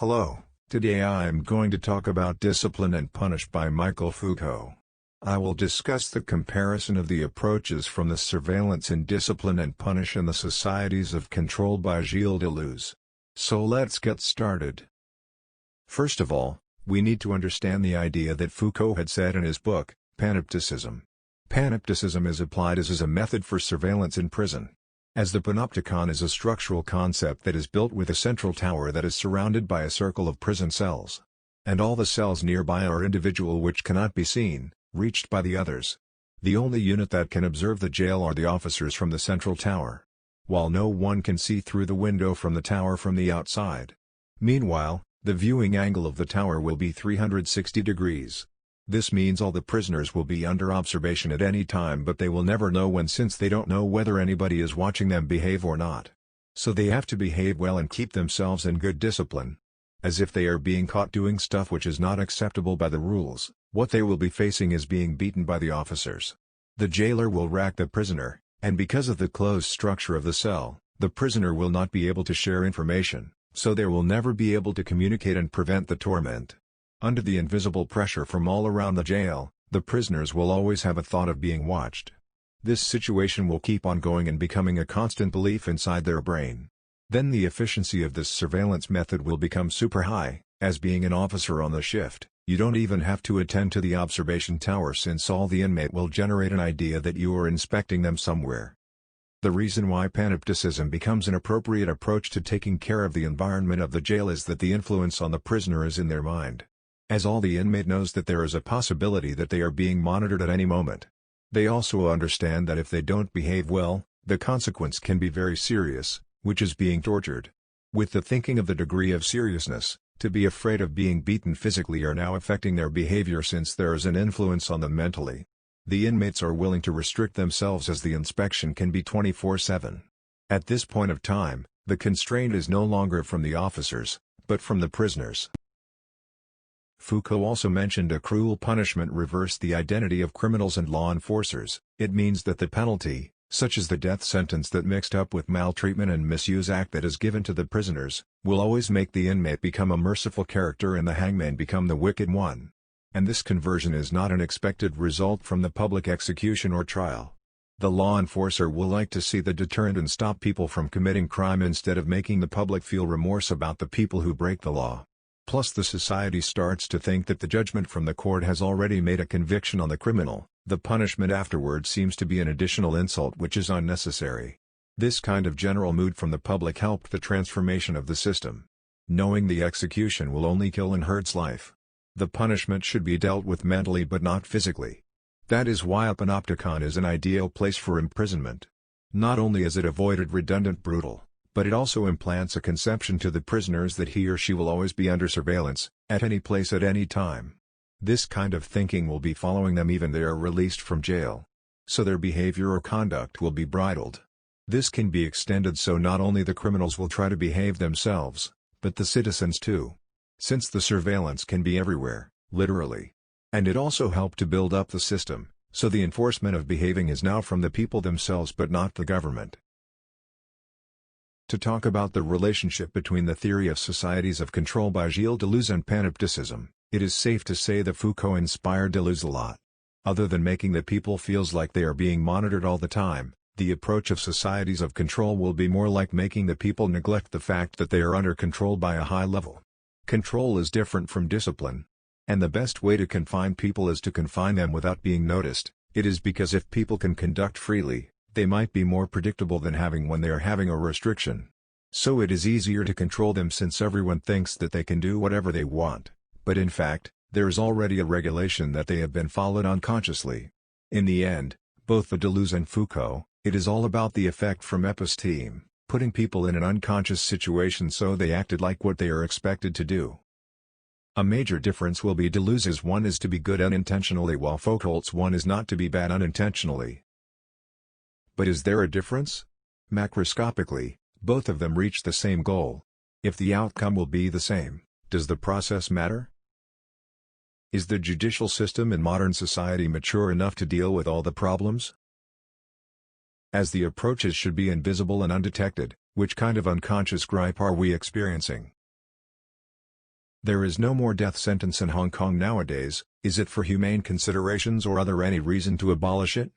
Hello, today I am going to talk about Discipline and Punish by Michel Foucault. I will discuss the comparison of the approaches from the surveillance in Discipline and Punish and the societies of control by Gilles Deleuze. So let's get started. First of all, we need to understand the idea that Foucault had said in his book, Panopticism. Panopticism is applied as a method for surveillance in prison. As the panopticon is a structural concept that is built with a central tower that is surrounded by a circle of prison cells. And all the cells nearby are individual which cannot be seen, reached by the others. The only unit that can observe the jail are the officers from the central tower. While no one can see through the window from the tower from the outside. Meanwhile, the viewing angle of the tower will be 360 degrees. This means all the prisoners will be under observation at any time, but they will never know when, since they don't know whether anybody is watching them behave or not. So they have to behave well and keep themselves in good discipline. As if they are being caught doing stuff which is not acceptable by the rules, what they will be facing is being beaten by the officers. The jailer will rack the prisoner, and because of the closed structure of the cell, the prisoner will not be able to share information, so they will never be able to communicate and prevent the torment. Under the invisible pressure from all around the jail, the prisoners will always have a thought of being watched. This situation will keep on going and becoming a constant belief inside their brain. Then the efficiency of this surveillance method will become super high, as being an officer on the shift, you don't even have to attend to the observation tower, since all the inmate will generate an idea that you are inspecting them somewhere. The reason why panopticism becomes an appropriate approach to taking care of the environment of the jail is that the influence on the prisoner is in their mind. As all the inmate knows that there is a possibility that they are being monitored at any moment. They also understand that if they don't behave well, the consequence can be very serious, which is being tortured. With the thinking of the degree of seriousness, to be afraid of being beaten physically are now affecting their behavior, since there is an influence on them mentally. The inmates are willing to restrict themselves as the inspection can be 24/7. At this point of time, the constraint is no longer from the officers, but from the prisoners. Foucault also mentioned a cruel punishment reversed the identity of criminals and law enforcers. It means that the penalty, such as the death sentence that mixed up with maltreatment and misuse act that is given to the prisoners, will always make the inmate become a merciful character and the hangman become the wicked one. And this conversion is not an expected result from the public execution or trial. The law enforcer will like to see the deterrent and stop people from committing crime instead of making the public feel remorse about the people who break the law. Plus the society starts to think that the judgment from the court has already made a conviction on the criminal. The punishment afterwards seems to be an additional insult which is unnecessary. This kind of general mood from the public helped the transformation of the system. Knowing the execution will only kill and hurts life. The punishment should be dealt with mentally but not physically. That is why a panopticon is an ideal place for imprisonment. Not only is it avoided redundant brutal, but it also implants a conception to the prisoners that he or she will always be under surveillance, at any place at any time. This kind of thinking will be following them even they are released from jail. So their behavior or conduct will be bridled. This can be extended so not only the criminals will try to behave themselves, but the citizens too. Since the surveillance can be everywhere, literally. And it also helped to build up the system, so the enforcement of behaving is now from the people themselves but not the government. To talk about the relationship between the theory of societies of control by Gilles Deleuze and panopticism, it is safe to say that Foucault inspired Deleuze a lot. Other than making the people feels like they are being monitored all the time, the approach of societies of control will be more like making the people neglect the fact that they are under control by a high level. Control is different from discipline. And the best way to confine people is to confine them without being noticed. It is because if people can conduct freely, they might be more predictable than having when they are having a restriction. So it is easier to control them since everyone thinks that they can do whatever they want, but in fact, there is already a regulation that they have been followed unconsciously. In the end, both for Deleuze and Foucault, it is all about the effect from episteme, putting people in an unconscious situation so they acted like what they are expected to do. A major difference will be Deleuze's one is to be good unintentionally while Foucault's one is not to be bad unintentionally. But is there a difference? Macroscopically, both of them reach the same goal. If the outcome will be the same, does the process matter? Is the judicial system in modern society mature enough to deal with all the problems? As the approaches should be invisible and undetected, which kind of unconscious gripe are we experiencing? There is no more death sentence in Hong Kong nowadays. Is it for humane considerations or other any reason to abolish it?